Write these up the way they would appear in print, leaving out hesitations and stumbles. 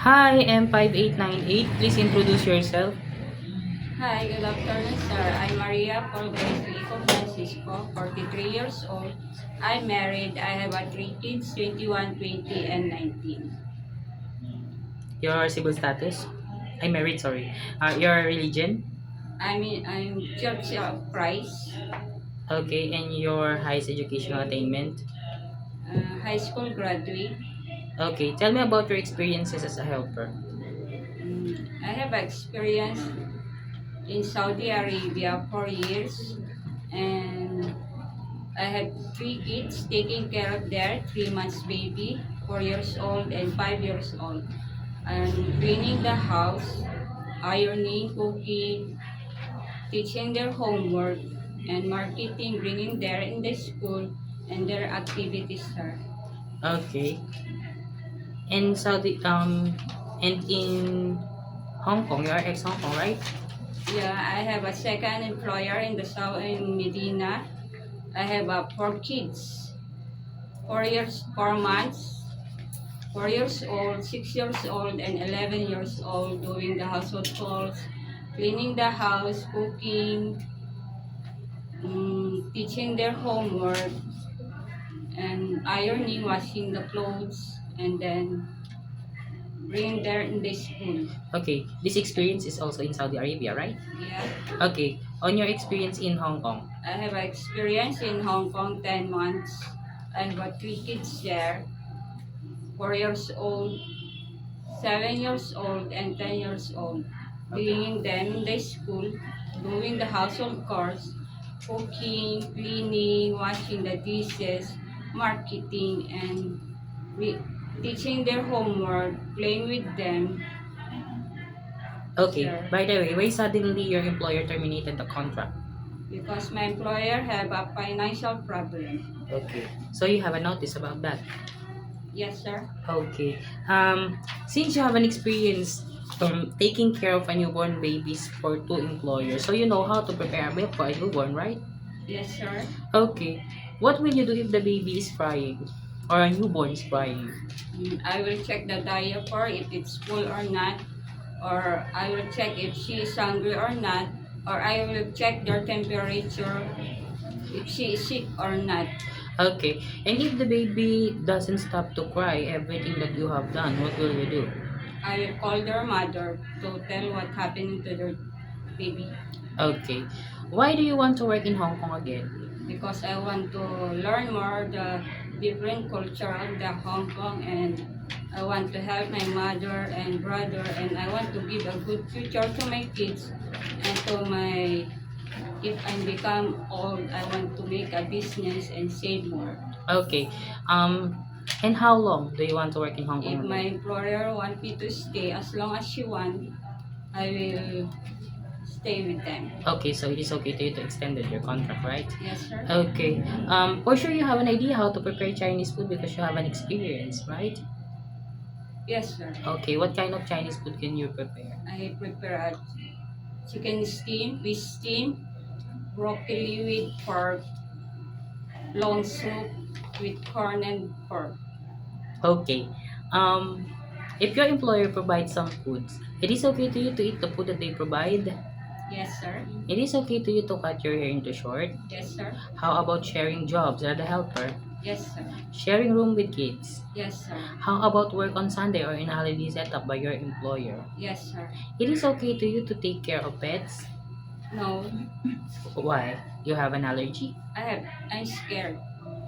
Hi, M5898. Please introduce yourself. Hi, good afternoon, sir. I'm Maria Polves Lico Francisco, 43 years old. I'm married. I have three kids, 21, 20, and 19. Your civil status. I'm married, sorry. Your religion. I'm Church of Christ, Okay, and your highest educational attainment. high school graduate. Okay, tell me about your experiences as a helper. I have experience in Saudi Arabia 4 years, and I have three kids taking care of their 3 months baby, 4 years old, and 5 years old. And cleaning the house, ironing, cooking, teaching their homework, and marketing, bringing their in the school and their activities, sir. Okay, in Saudi, and in Hong Kong, you are ex-Hong Kong, right? Yeah, I have a second employer in the south in Medina. I have 4 kids, 4 years, 4 months, 4 years old, 6 years old, and 11 years old, doing the household chores, cleaning the house, cooking, teaching their homework, and ironing, washing the clothes, and then bring there in the school. Okay, this experience is also in Saudi Arabia, right? Yeah. Okay, on your experience in Hong Kong. I have experience in Hong Kong 10 months. I have 3 kids there, 4 years old, 7 years old, and 10 years old. Bringing them in the school, doing the household chores, cooking, cleaning, washing the dishes, marketing, and re- teaching their homework, playing with them. Okay, Sir, by the way, why suddenly your employer terminated the contract? because my employer have a financial problem. Okay, so you have a notice about that. Yes, sir. Okay. Since you have an experience taking care of a newborn babies for two employers, so you know how to prepare a milk for a newborn, right? Yes, sir. Okay. What will you do if the baby is crying or a newborn is crying? I will check the diaper if it's full or not, or I will check if she is hungry or not, or I will check their temperature if she is sick or not. Okay. And if the baby doesn't stop to cry, everything that you have done, what will you do? I will call their mother to tell what happened to their baby, Okay. Why do you want to work in Hong Kong again? because I want to learn more the different culture of the Hong Kong, and I want to help my mother and brother, and I want to give a good future to my kids and to my, if I become old, I want to make a business and save more. Okay. Um, and how long do you want to work in Hong If Kong my again? employer want me to stay as long as she want, I will stay with them. Okay, so it is okay to you to extend your contract, right? Yes, sir. Okay. For sure you have an idea how to prepare Chinese food because you have an experience, right? Yes, sir. Okay, what kind of Chinese food can you prepare? I prepare a chicken steam, fish steam, broccoli with pork, long soup with corn and pork. Okay. Um, if your employer provides some foods, it is okay to you to eat the food that they provide. Yes, sir. It is okay to you to cut your hair into short. Yes, sir. How about sharing jobs as a helper? Yes, sir. Sharing room with kids. Yes, sir. How about work on Sunday or in a holiday set up by your employer? Yes, sir. It is okay to you to take care of pets. No, Why? You have an allergy? I'm scared.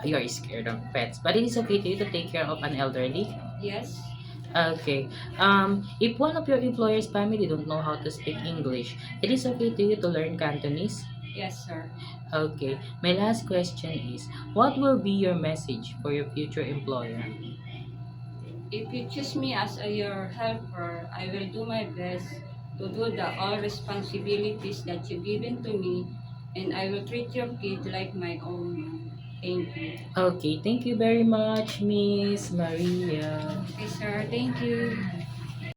You're scared of pets, but it is okay to you to take care of an elderly. Yes. Okay. If one of your employer's family don't know how to speak English, it is okay to you to learn Cantonese. Yes, sir. Okay. My last question is, what will be your message for your future employer? If you choose me as your helper, I will do my best to do the all responsibilities that you given to me, and I will treat your kid like my own. Thank you. Okay. Thank you very much, Miss Maria. Okay, sir. Thank you.